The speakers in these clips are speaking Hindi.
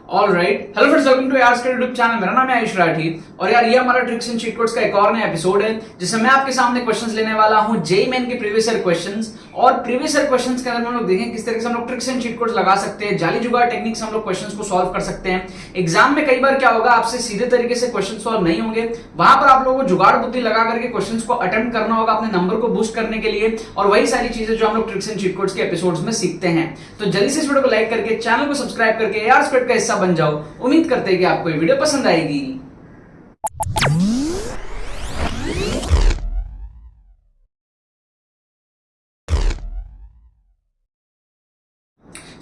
Alright, hello friends, welcome to यार्स के यूट्यूब चैनल। मेरा नाम है आयुष राठी और यार ये हमारा ट्रिक्स एंड चीट कोड्स का एक और नया एपिसोड है जिसमें मैं आपके सामने क्वेश्चंस लेने वाला हूं जेईई मेन के प्रीवियस ईयर क्वेश्चंस। और प्रीवियस ईयर क्वेश्चंस के अंदर हम लोग देखें किस तरीके से हम लोग ट्रिक्स एंड चीट कोड्स लगा सकते हैं, जाली जुगाड़ टेक्निक से हम लोग क्वेश्चंस को सॉल्व कर सकते हैं। एग्जाम में कई बार क्या होगा, आपसे सीधे तरीके से क्वेश्चन सॉल्व नहीं होंगे, वहां पर आप लोगों को जुगाड़ बुद्धि लगा करके क्वेश्चंस को अटेम्प्ट करना होगा अपने नंबर को बूस्ट करने के लिए। और वही सारी चीजें जो हम लोग ट्रिक्स एंड चीट कोड्स के एपिसोड्स में सीखते हैं। तो जल्दी से इस वीडियो को लाइक करके चैनल को सब्सक्राइब करके यार स्क्वाड का हिस्सा बन जाओ। उम्मीद करते हैं कि आपको ये वीडियो पसंद आएगी।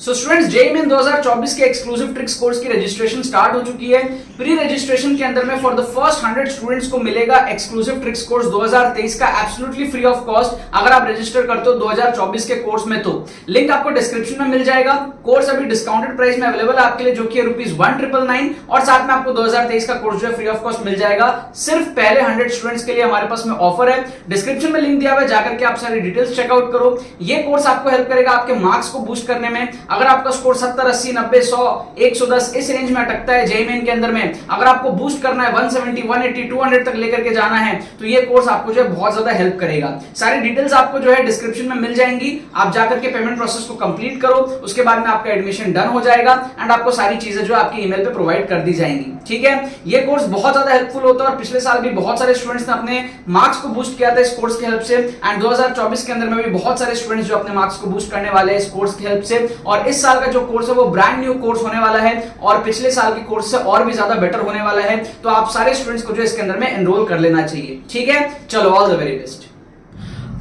सो स्टूडेंट्स, जेईई मेन 2024 के एक्सक्लूसिव ट्रिक्स कोर्स की रजिस्ट्रेशन स्टार्ट हो चुकी है। प्री रजिस्ट्रेशन के अंदर में फॉर द फर्स्ट 100 स्टूडेंट्स को मिलेगा एक्सक्लूसिव ट्रिक्स कोर्स 2023 का एब्सोल्युटली फ्री ऑफ कॉस्ट। अगर आप रजिस्टर करते हो 2024 के कोर्स में तो लिंक आपको डिस्क्रिप्शन में मिल जाएगा। कोर्स अभी डिस्काउंटेड प्राइस में अवेलेबल है आपके लिए, जो कि ₹1999 और साथ में आपको 2023 का कोर्स जो है फ्री ऑफ कॉस्ट मिल जाएगा। सिर्फ पहले 100 स्टूडेंट्स के लिए हमारे पास में ऑफर है। डिस्क्रिप्शन में लिंक दिया हुआ है, जाकर के आप सारी डिटेल्स चेकआउट करो। ये कोर्स आपको हेल्प करेगा आपके मार्क्स को बूस्ट करने में। अगर आपका स्कोर 70, 80, 90, 100, 110 इस रेंज में अटकता है जेईई मेन के अंदर में, अगर आपको बूस्ट करना है 170, 180, 200 तक लेकर के जाना है, तो ये कोर्स आपको जो है बहुत ज्यादा हेल्प करेगा। सारी डिटेल्स आपको जो है डिस्क्रिप्शन में मिल जाएंगी। आप जाकर के पेमेंट प्रोसेस को कंप्लीट करो, उसके बाद में आपका एडमिशन डन हो जाएगा एंड आपको सारी चीजें जो आपके ईमेल पे प्रोवाइड कर दी जाएंगी। ठीक है, ये कोर्स बहुत ज्यादा हेल्पफुल होता है और पिछले साल भी बहुत सारे स्टूडेंट्स ने अपने मार्क्स को बूस्ट किया था इस कोर्स की हेल्प से। एंड 2024 के अंदर में भी बहुत सारे स्टूडेंट्स जो अपने मार्क्स को बूस्ट करने वाले हैं इस कोर्स की हेल्प से। और इस साल का जो कोर्स है वो ब्रांड न्यू कोर्स होने वाला है और पिछले साल के कोर्स से और भी ज्यादा बेटर होने वाला है। तो आप सारे स्टूडेंट्स को जो इसके अंदर में एनरोल कर लेना चाहिए। ठीक है, चलो, all the very best.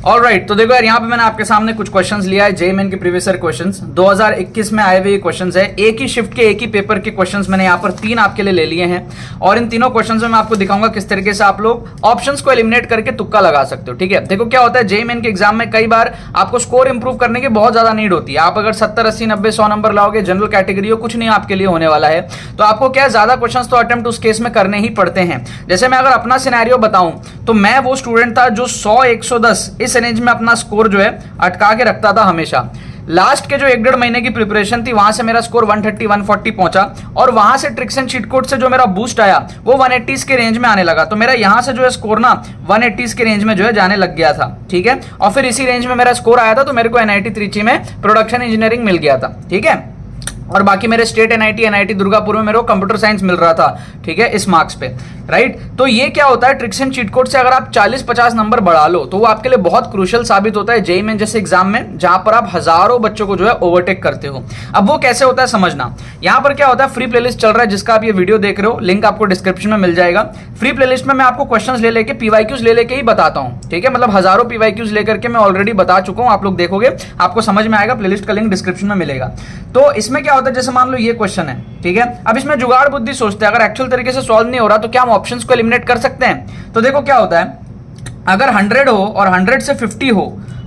Alright, तो देखो यार, यहाँ पे मैंने आपके सामने कुछ क्वेश्चंस लिया है जेईई मेन के प्रीवियस ईयर क्वेश्चंस 2021 में आए हुए क्वेश्चंस है। एक ही शिफ्ट के एक ही पेपर के क्वेश्चंस मैंने यहाँ पर 3 आपके लिए ले लिए हैं और इन तीनों क्वेश्चंस में मैं आपको दिखाऊंगा किस तरीके से आप लोग ऑप्शंस को एलिमिनेट करके तुक्का लगा सकते हो। ठीक है, देखो क्या होता है, जेईई मेन के एग्जाम में कई बार आपको स्कोर इंप्रूव करने की बहुत ज्यादा नीड होती है। आप अगर 70, 80, 90, 100 नंबर लाओगे, जनरल कैटेगरी हो, कुछ नहीं आपके लिए होने वाला है। तो आपको क्या ज्यादा क्वेश्चंस तो अटेम्प्ट उस केस में करने ही पड़ते हैं। जैसे मैं अगर अपना सिनेरियो बताऊं तो मैं वो स्टूडेंट था जो 100, 110 इस रेंज में अपना स्कोर जो है अटका के रखता था हमेशा। लास्ट के जो 1-1.5 महीने की प्रिपरेशन थी, वहां से मेरा स्कोर 130, 140 पहुंचा और वहां से ट्रिक्स एंड चीट कोड से जो मेरा बूस्ट आया वो 180 के रेंज में आने लगा। तो मेरा यहां से जो है स्कोर ना 180 के रेंज में जो है जाने लग गया था। ठीक है, और फिर इसी रेंज में मेरा स्कोर आया था तो मेरे को एनआईटी त्रिची में प्रोडक्शन इंजीनियरिंग मिल गया था। ठीक है, और बाकी मेरे स्टेट एनआईटी दुर्गापुर में मेरे को कंप्यूटर साइंस मिल रहा था। ठीक है, इस मार्क्स पे, राइट। तो ये क्या होता है, ट्रिक्स एंड चीट कोड से अगर आप 40-50 नंबर बढ़ा लो तो वो आपके लिए बहुत क्रूशियल साबित होता है जेईई मेन जैसे एग्जाम में, जहां पर आप हजारों बच्चों को जो है ओवरटेक करते हो। अब वो कैसे होता है समझना। यहां पर क्या होता है, फ्री प्लेलिस्ट चल रहा है जिसका आप ये वीडियो देख रहे हो, लिंक आपको डिस्क्रिप्शन में मिल जाएगा। फ्री प्लेलिस्ट में मैं आपको क्वेश्चंस ले लेके पीवाईक्यूज ले लेके ही बताता हूं। ठीक है, मतलब हजारों पीवाईक्यूज लेकर के मैं ऑलरेडी बता चुका हूं, आप लोग देखोगे आपको समझ में आएगा। प्लेलिस्ट का लिंक डिस्क्रिप्शन में मिलेगा। तो इसमें क्या होता है, जैसे मान लो ये क्वेश्चन है, ठीक है, अब इसमें जुगाड़ बुद्धि सोचते हैं, अगर एक्चुअल तरीके से सॉल्व नहीं हो रहा तो क्या हम ऑप्शंस को एलिमिनेट कर सकते हैं। तो देखो क्या होता है, अगर 100 हो और 100 से 50 हो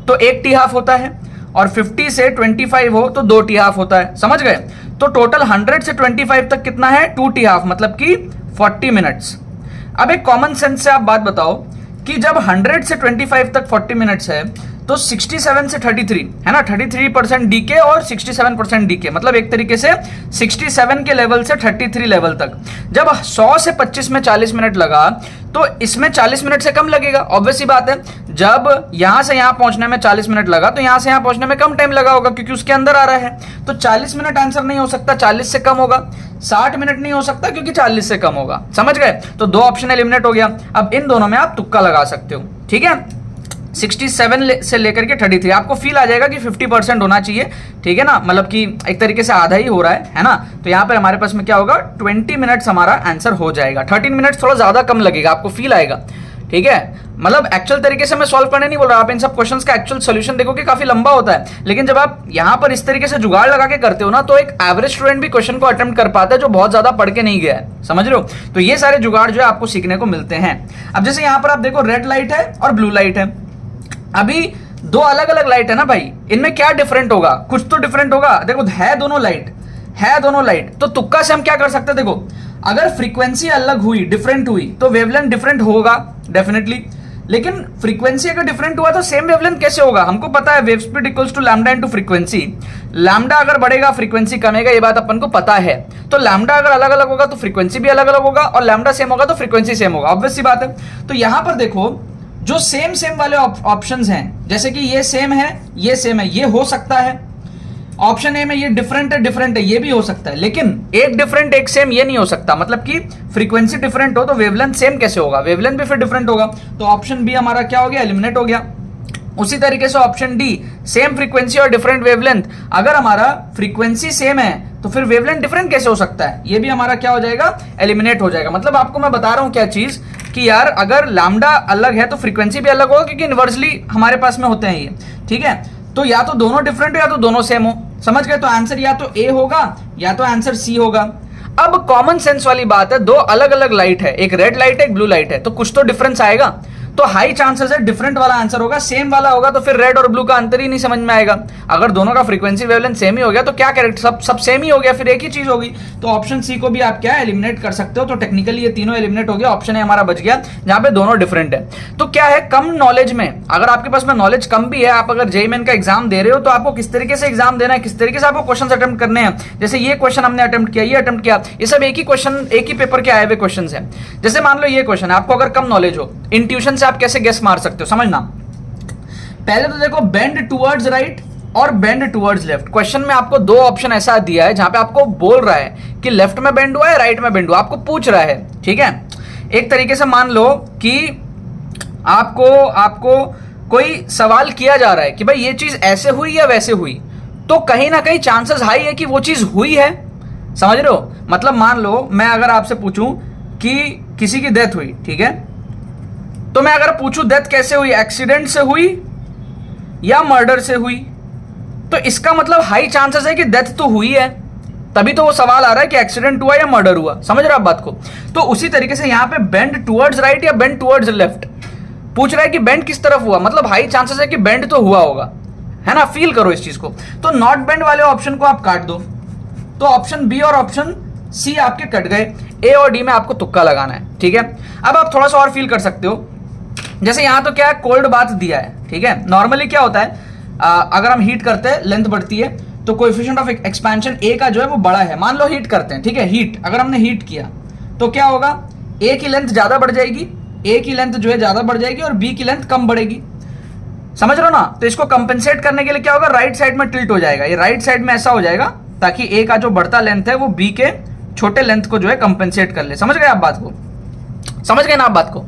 तो 1 टी हाफ होता है और 50 से 25 हो तो 2 टी हाफ होता है। समझ गए? तो टोटल 100 से 25 तक कितना है, 2 टी हाफ, मतलब कि 40 मिनट्स। अब एक कॉमन सेंस से आप बात बताओ कि जब 100 से 25 तक 40 मिनट्स है तो 67 से 33 है ना, 33% डीके और 67% डीके, मतलब एक तरीके से 67 के लेवल से 33 लेवल तक। जब 100 से 25 में 40 मिनट लगा तो इसमें 40 मिनट से कम लगेगा। ऑब्वियस सी बात है, जब यहां से यहां पहुंचने में 40 मिनट लगा तो यहां से यहां पहुंचने में कम टाइम लगा होगा क्योंकि उसके अंदर आ रहा है। तो 40 मिनट आंसर नहीं हो सकता, 40 से कम होगा। 60 मिनट नहीं हो सकता क्योंकि 40 से कम होगा। समझ गए? तो 2 ऑप्शन एलिमिनेट हो गया। अब इन दोनों में आप तुक्का लगा सकते हो। ठीक है, 67 से लेकर के 33 आपको फील आ जाएगा कि 50% होना चाहिए। ठीक है ना, मतलब कि एक तरीके से आधा ही हो रहा है ना। तो यहाँ पर हमारे पास में क्या होगा, 20 मिनट्स हमारा आंसर हो जाएगा। 13 मिनट्स थोड़ा ज्यादा कम लगेगा, आपको फील आएगा। ठीक है, मतलब एक्चुअल तरीके से मैं सॉल्व करने नहीं बोल रहा, आप इन सब क्वेश्चंस का एक्चुअल सॉल्यूशन देखोगे काफी लंबा होता है। लेकिन जब आप यहाँ पर इस तरीके से जुगाड़ लगा के करते हो ना तो एक एवरेज स्टूडेंट भी क्वेश्चन को अटेम्प्ट कर पाता है जो बहुत ज्यादा पढ़ के नहीं गया है। समझ रहे हो? तो ये सारे जुगाड़ जो है आपको सीखने को मिलते हैं। अब जैसे यहाँ पर आप देखो, रेड लाइट है और ब्लू लाइट है। अभी 2 अलग अलग लाइट है ना भाई, इनमें क्या डिफरेंट होगा, कुछ तो डिफरेंट होगा। देखो है दोनों लाइट, तो तुक्का से हम क्या कर सकते हैं, देखो अगर फ्रीक्वेंसी अलग हुई, डिफरेंट हुई तो वेवलेंथ डिफरेंट होगा डेफिनेटली। लेकिन फ्रीक्वेंसी अगर डिफरेंट हुआ तो सेम वेवलेंथ कैसे होगा? हमको पता है wave speed equals to lambda into frequency. Lambda अगर बढ़ेगा फ्रीक्वेंसी कमेगा, ये बात अपन को पता है। तो लैम्डा अगर अलग अलग होगा तो फ्रीक्वेंसी भी अलग अलग होगा, और लैम्डा सेम होगा तो फ्रीक्वेंसी सेम होगा, ऑब्वियस सी बात है। तो यहां पर देखो जो सेम सेम वाले ऑप्शंस हैं, जैसे कि ये सेम है, ये सेम है, ये हो सकता है। ऑप्शन ए में ये डिफरेंट है, ये भी हो सकता है, लेकिन एक डिफरेंट एक सेम ये नहीं हो सकता। मतलब कि फ्रीक्वेंसी डिफरेंट हो तो वेवलेंथ सेम कैसे होगा? वेवलेंथ भी फिर डिफरेंट होगा। तो ऑप्शन बी हमारा क्या हो गया? एलिमिनेट हो गया। उसी तरीके से ऑप्शन डी, सेम फ्रीक्वेंसी और डिफरेंट वेवलेंथ। अगर हमारा फ्रीक्वेंसी सेम है तो फिर वेवलेंथ डिफरेंट कैसे हो सकता है? ये भी हमारा क्या हो जाएगा? एलिमिनेट हो जाएगा। मतलब आपको मैं बता रहा हूं क्या चीज, कि यार अगर लैम्डा अलग है तो फ्रीक्वेंसी भी अलग होगा, क्योंकि इनवर्सली हमारे पास में होते हैं ये, ठीक है। तो या तो दोनों डिफरेंट हो या तो दोनों सेम हो, समझ गए? तो आंसर या तो ए होगा या तो आंसर सी होगा। अब कॉमन सेंस वाली बात है, दो अलग अलग लाइट है, एक रेड लाइट है एक ब्लू लाइट है, तो कुछ तो डिफरेंस आएगा। तो हाई चांसेस है डिफरेंट वाला आंसर होगा। सेम वाला होगा तो फिर रेड और ब्लू का अंतर ही नहीं समझ में आएगा। अगर दोनों का फ्रीक्वेंसी वेवलेंथ सेम ही हो गया तो क्या कैरेक्टर सब सेम ही हो गया, फिर एक ही चीज होगी। तो ऑप्शन सी को भी आप क्या एलिमिनेट कर सकते हो। तो टेक्निकली ये तीनों एलिमिनेट हो गया, ऑप्शन ए हमारा बच गया जहां पे दोनों डिफरेंट है। तो क्या है, कम नॉलेज में, अगर आपके पास में नॉलेज कम भी है, आप अगर जेईई मेन का एग्जाम दे रहे हो तो आपको किस तरीके से एग्जाम देना है, किस तरीके से आपको क्वेश्चन अटेम्प्ट करने हैं। जैसे ये क्वेश्चन हमने अटेम्प्ट किया, ये अटेम्प्ट किया, ये सब एक ही क्वेश्चन, एक ही पेपर के आए हुए क्वेश्चन है। जैसे मान लो ये क्वेश्चन है, आपको अगर कम नॉलेज हो, इंट्यूशन से आप कैसे गेस मार सकते हो, समझना। पहले तो देखो, बेंड टुवर्ड्स राइट और बेंड टुवर्ड्स लेफ्ट। क्वेश्चन में आपको दो ऑप्शन ऐसा दिया है जहां पे आपको बोल रहा है कि लेफ्ट में बेंड हुआ है, राइट में बेंड हुआ, आपको पूछ रहा है, ठीक है। एक तरीके से मान लो कि आपको कोई सवाल किया जा रहा है कि भाई ये चीज ऐसे हुई या वैसे हुई, तो कहीं ना कहीं चांसेस हाई है कि वो चीज हुई है, समझ रहे हो? मतलब मान लो मैं अगर आपसे पूछूं कि किसी की डेथ हुई, ठीक है, तो मैं अगर पूछूं डेथ कैसे हुई, एक्सीडेंट से हुई या मर्डर से हुई, तो इसका मतलब हाई चांसेस है कि डेथ तो हुई है, तभी तो वो सवाल आ रहा है कि एक्सीडेंट हुआ या मर्डर हुआ। समझ रहे हो आप बात को? तो उसी तरीके से यहां पे बेंड टुवर्ड्स राइट या बेंड टुवर्ड्स लेफ्ट पूछ रहा है कि बेंड किस तरफ हुआ, मतलब हाई चांसेस है कि बेंड तो हुआ होगा, है ना। फील करो इस चीज को। तो नॉट बेंड वाले ऑप्शन को आप काट दो, तो ऑप्शन बी और ऑप्शन सी आपके कट गए। ए और डी में आपको तुक्का लगाना है, ठीक है। अब आप थोड़ा सा और फील कर सकते हो। जैसे यहां तो क्या है, कोल्ड बाथ दिया है, ठीक है। नॉर्मली क्या होता है, अगर हम हीट करते हैं लेंथ बढ़ती है, तो कोएफिशिएंट ऑफ एक्सपेंशन ए का जो है वो बड़ा है। मान लो हीट करते हैं, ठीक है, हीट अगर हमने हीट किया तो क्या होगा, ए की लेंथ ज्यादा बढ़ जाएगी, ए की लेंथ जो है ज्यादा बढ़ जाएगी और बी की लेंथ कम बढ़ेगी, समझ रहे हो ना। तो इसको कंपेंसेट करने के लिए क्या होगा, राइट साइड में टिल्ट हो जाएगा, ये राइट साइड में ऐसा हो जाएगा ताकि ए का जो बढ़ता लेंथ है वो बी के छोटे लेंथ को जो है कंपेंसेट कर ले। समझ गए आप बात को? समझ गए ना आप बात को?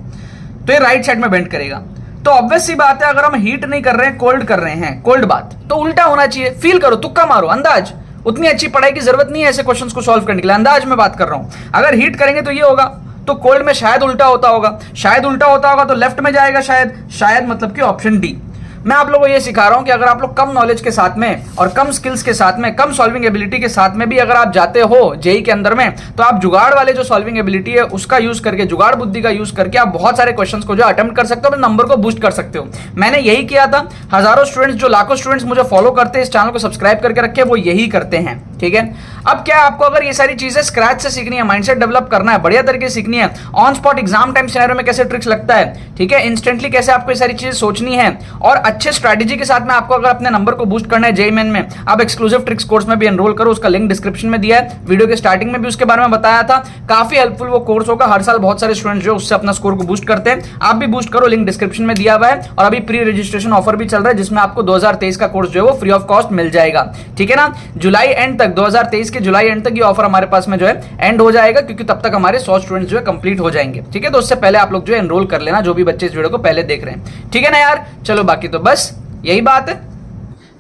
तो ये राइट साइड में बेंड करेगा। तो ऑब्वियस सी बात है, अगर हम हीट नहीं कर रहे हैं, कोल्ड कर रहे हैं, कोल्ड बात, तो उल्टा होना चाहिए। फील करो, तुक्का मारो, अंदाज। उतनी अच्छी पढ़ाई की जरूरत नहीं है ऐसे क्वेश्चंस को सॉल्व करने के लिए, अंदाज में बात कर रहा हूं। अगर हीट करेंगे तो ये होगा, तो कोल्ड में शायद उल्टा होता होगा, शायद उल्टा होता होगा तो लेफ्ट में जाएगा, शायद मतलब कि ऑप्शन डी। मैं आप लोगों को ये सिखा रहा हूं कि अगर आप लोग कम नॉलेज के साथ में और कम स्किल्स के साथ में, कम सॉल्विंग एबिलिटी के साथ में भी अगर आप जाते हो जेईई के अंदर में, तो आप जुगाड़ वाले जो सॉल्विंग एबिलिटी है उसका यूज करके, जुगाड़ बुद्धि का यूज करके आप बहुत सारे क्वेश्चंस को जो अटेम्प्ट कर सकते हो, अपने नंबर को बूस्ट कर सकते हो। मैंने यही किया था। हजारों स्टूडेंट्स, जो लाखों स्टूडेंट्स मुझे फॉलो करते हैं, इस चैनल को सब्सक्राइब करके रखे, वो यही करते हैं, ठीक है। अब क्या आपको अगर ये सारी चीजें स्क्रैच से सीखनी है, माइंडसेट डेवलप करना है, बढ़िया तरीके से सीखनी है, on spot exam time scenario में कैसे ट्रिक्स लगता है, ठीक है, इंस्टेंटली कैसे आपको ये सारी चीजें सोचनी है, और अच्छे स्ट्रेटेजी के साथ में आपको अगर अपने नंबर को बूस्ट करना है जेईई मेन में, आप एक्सक्लूसिव ट्रिक्स कोर्स में भी एनरोल करो। उसका लिंक डिस्क्रिप्शन में दिया है, वीडियो के स्टार्टिंग में भी उसके बारे में बताया था। काफी हेल्पफुल वो कोर्स होगा। हर साल बहुत सारे स्टूडेंट्स जो उससे अपना स्कोर को बूस्ट करते हैं, आप भी बूस्ट करो, लिंक डिस्क्रिप्शन में दिया हुआ है। और अभी प्री रजिस्ट्रेशन ऑफर भी चल रहा है जिसमें आपको 2023 का कोर्स जो है वो फ्री ऑफ कॉस्ट मिल जाएगा, ठीक है ना। जुलाई एंड तक, 2023 के जुलाई एंड तक ये ऑफर हमारे पास में जो है एंड हो जाएगा, क्योंकि तब तक हमारे 100 स्टूडेंट्स जो है कंप्लीट हो जाएंगे, ठीक है। तो उससे पहले आप लोग जो है एनरोल कर लेना, जो भी बच्चे इस वीडियो को पहले देख रहे हैं, ठीक है ना यार। चलो बाकी तो बस यही बात है।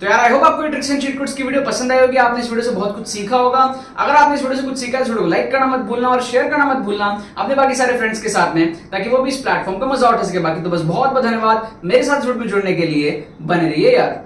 तो यार आई होप आपको ट्रिक्स एंड चीट कोड्स की वीडियो पसंद आई होगी, आपने इस वीडियो से बहुत कुछ सीखा होगा। अगर आपने इस वीडियो से कुछ सीखा है, इस वीडियो को लाइक करना मत भूलना और शेयर करना मत भूलना अपने बाकी सारे फ्रेंड्स के साथ में, ताकि वो भी इस प्लेटफॉर्म का मजा उठा सके। बाकी तो बस बहुत बहुत धन्यवाद मेरे साथ जुड़ने के लिए। बने रहिए यार।